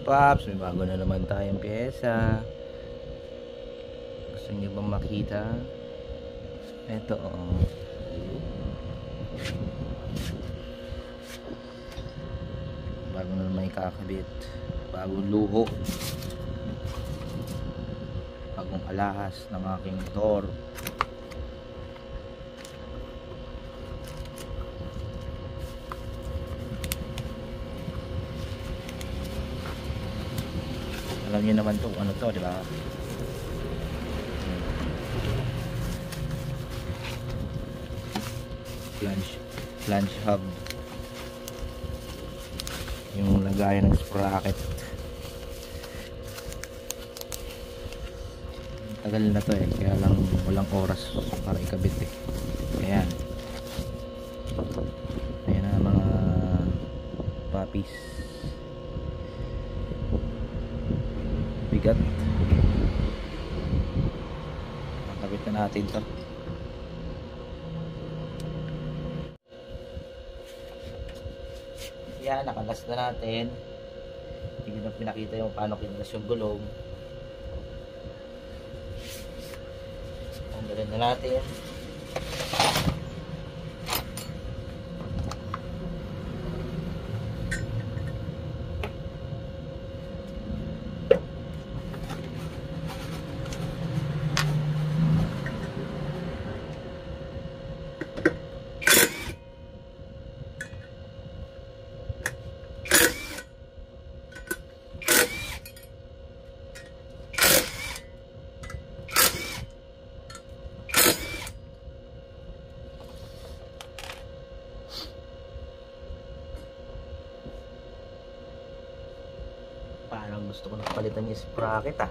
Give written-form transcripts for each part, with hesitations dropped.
Paps, may bago na naman tayong pyesa. Gusto niyo bang makita? Ito oh. Bago na naman ikakabit. Bagong luho. Bagong alahas ng aking motor. Alam niyo naman to, ano to, di ba? Flange hub. Yung lagayan ng sprocket. Tagal na to eh, kaya lang walang oras para ikabit eh. Ayan. Ayan na mga puppies. Bigat. Nakabit na natin to. Yan, nakagas na natin. Hindi ko na pinakita yung paano kinagas yung gulong. Tanggalin na natin. Parang gusto ko na palitan yung sprocket ah.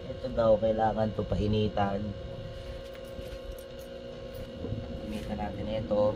Ito daw kailangan to painitan. Initan natin ito.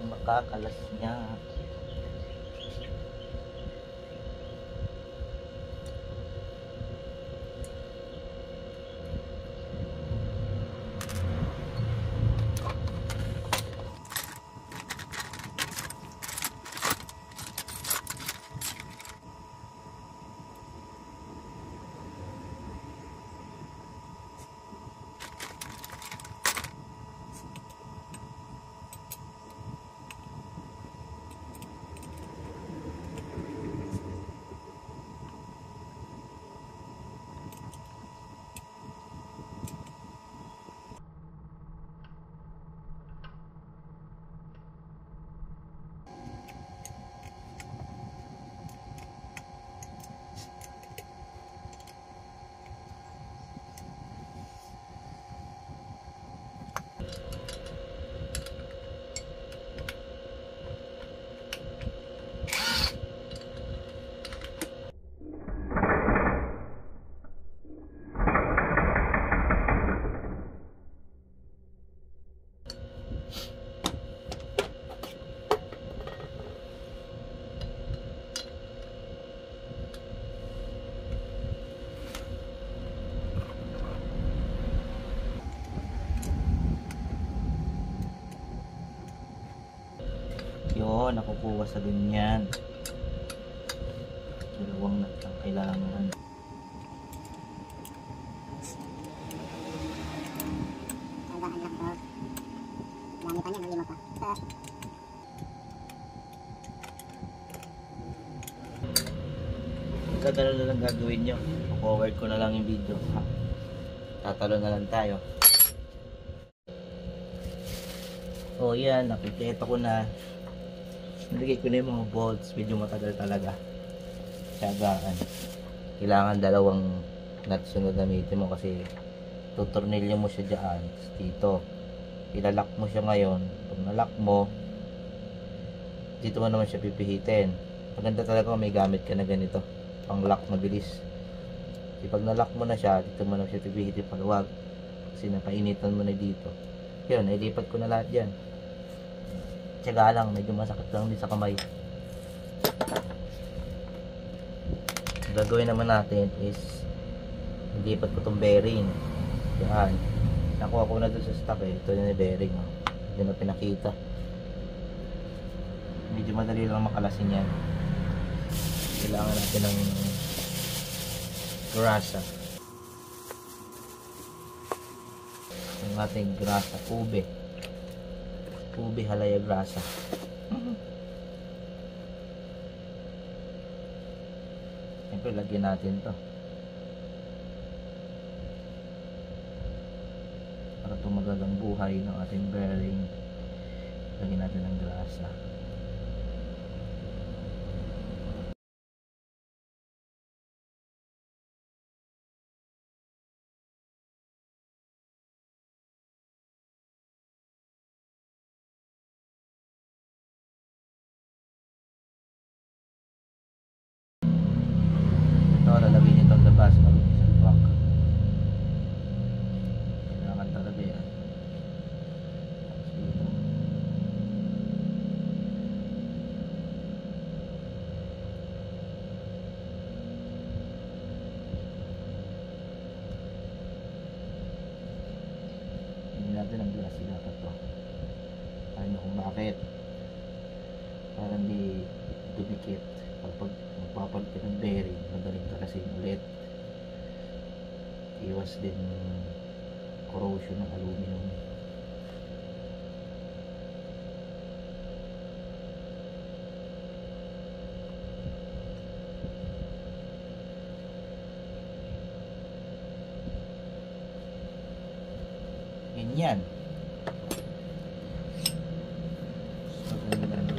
Makakalas niya. Yun, nakukuha sa ganyan. Dalawang nut ang kailangan. Dami pa niya, lima pa. Gagano na lang gagawin nyo. Forward ko na lang yung video. Tatalo na lang tayo. O yan, nakikita ko na. Nilagay ko na yung mga bolts. Medyo matagal talaga. Tiyagaan. Kailangan dalawang nuts yung gagamitin mo kasi tutornilyo mo siya dyan. Tapos dito, ilalak mo siya ngayon. Pag nalock mo, dito mo naman siya pipihitin. Maganda talaga kung may gamit ka na ganito, pang lock mabilis. Kasi pag nalock mo na siya, dito mo naman siya pipihitin pag wag. Kasi napainitan mo na dito. Yun, nailipat ko na lahat dyan. Tiyaga lang, medyo masakit lang din sa kamay. Ang gagawin naman natin is ilipat ko tong bearing. Yan. Nakuha ko na doon sa stock eh. Ito na yung bearing. Oh. Hindi na pinakita. Medyo madali lang makalasin yan. Kailangan natin ng grasa. Yung ating grasa. Ube. Ube halaya grasa. Siyempre lagyan natin to para tumagal ang buhay ng ating bearing. Lagyan natin ng grasa. Ito, lalagay nyo itong labas ng isang block. Kailangan talaga yan. Tapos dito. Hindi natin ang glass dapat to. Alam nyo kung bakit. Para hindi dumikit. Pag magpapalit ka ng bearing, madaling kalasin ulit. Iwas din corrosion ng aluminum. Ganyan. So, ganyan lang.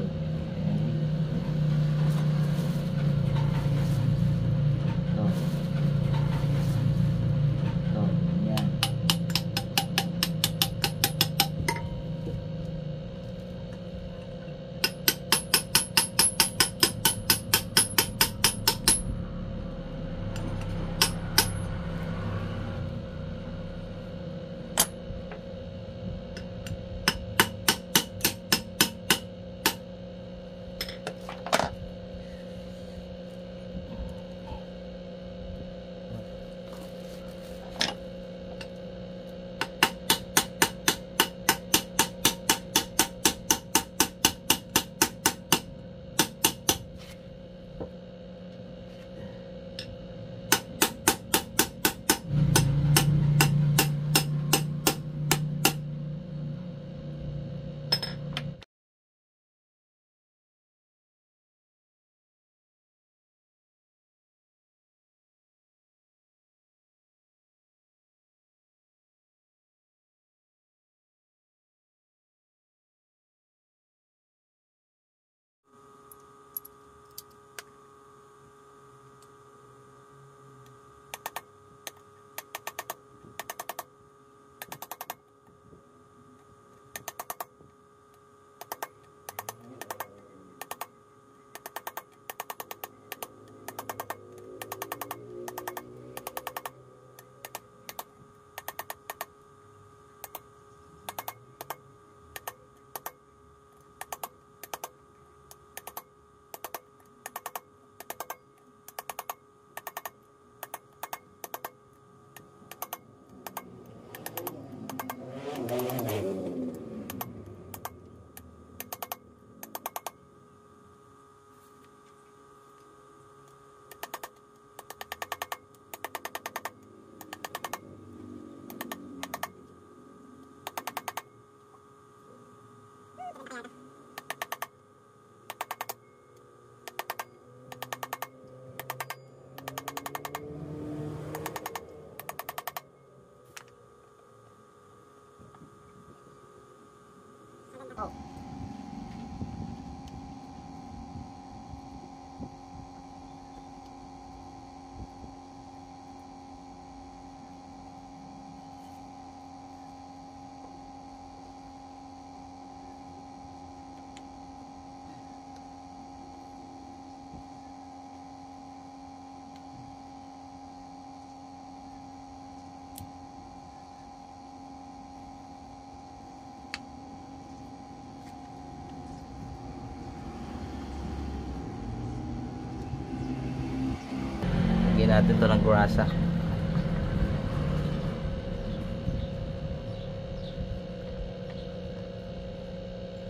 natin to ng grasa.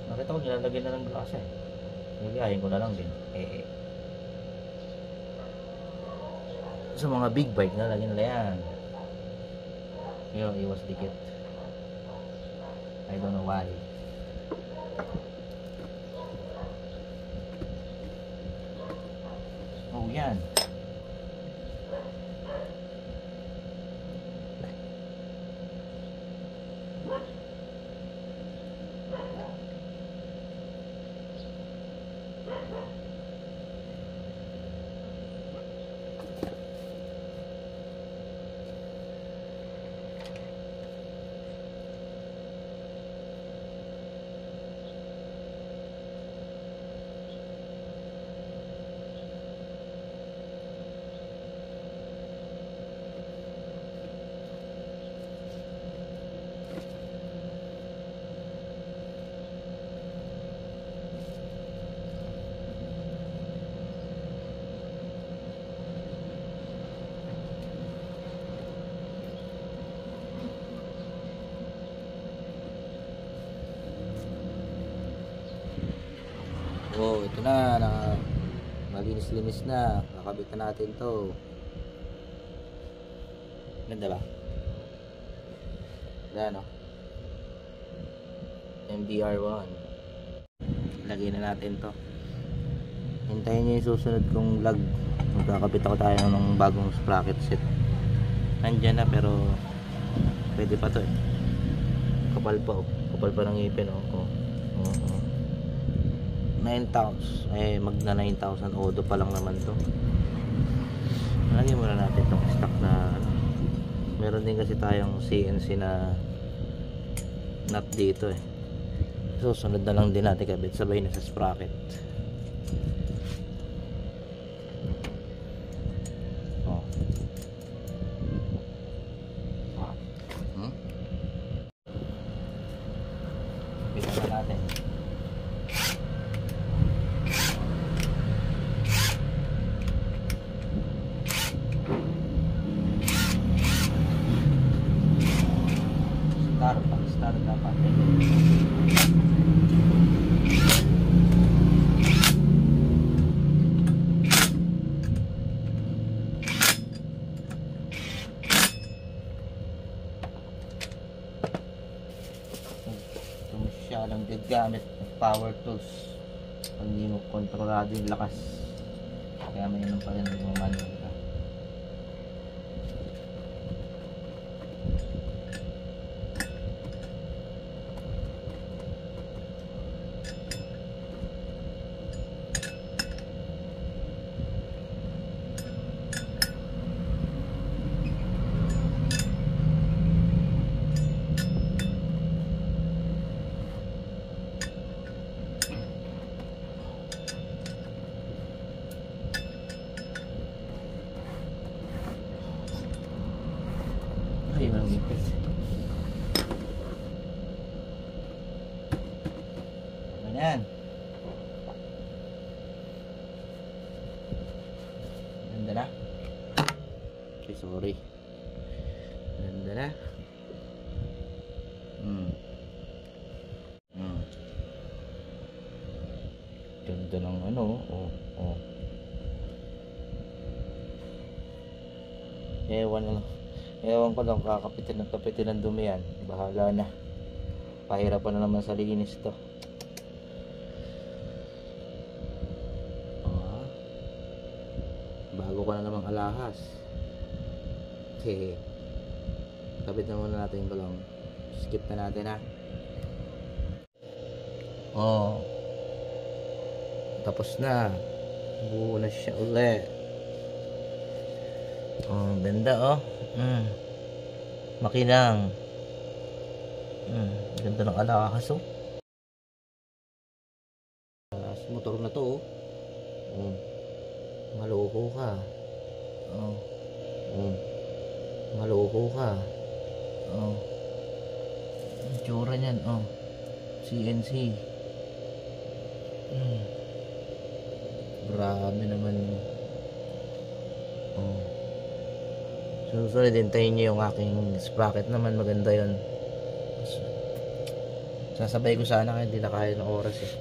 Nakita ko nilalagay na ng grasa eh. Nagayahin ko na lang din. Sa mga big bike na lagyan nila yan. Pero iwas dikit. I don't know why. Oh yan. Oh, ito na, malinis-linis na. Nakabit na natin to. Ganda ba? Ganda, no? MDR1. Lagay na natin to. Hintayin nyo yung susunod kong vlog. Magkakabit ako tayo ng bagong sprocket set. Nandyan na pero pwede pa to eh. Kapal pa oh. Kapal pa ng ngipin oh. 9,000 magna 9,000 odo pa lang naman to. Lagyan muna natin itong stock na meron din kasi tayong CNC na nut dito eh. So sunod na lang din natin kabit sabay na sa sprocket. Bitan na natin. Start dapat. Masyadong gagamit ng power tools pag hindi mo kontrolado yung lakas, kaya may inom pa rin yung manual ka. Ay, walang ipit. Ayan. Ganda na. Okay, sorry. Ganda na. Ganda ng ano. Ewan ko lang, kapitin ng dumi yan. Bahala na. Pahirapan na naman sa linis to. Bago ko na namang alahas. Okay. Kapit na muna natin yung balong. Skip na natin ha. Tapos na. Buo na siya ulit. Ganda makinang. Ganda ng alahas sa motor na to maloko ka. Maloko ka. Ang tsura niyan CNC. Grabe naman. Susunod, hintayin nyo yung aking sprocket naman. Maganda yun. Sasabay ko sana kaya hindi na kaya ng oras eh.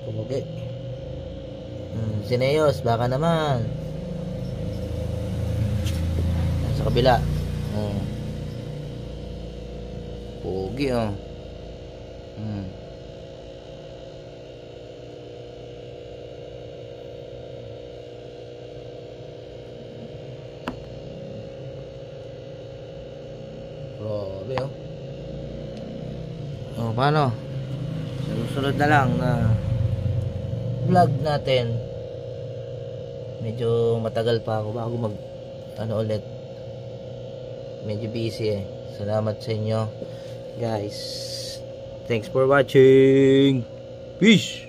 Pumugi. Sineyos, baka naman. Sa kabila. Pugi oh. Grabe oh. Oh, paano? Susunod na lang na vlog natin. Medyo matagal pa ako bago mag ulit. Medyo busy eh. Salamat sa inyo guys. Thanks for watching. Peace.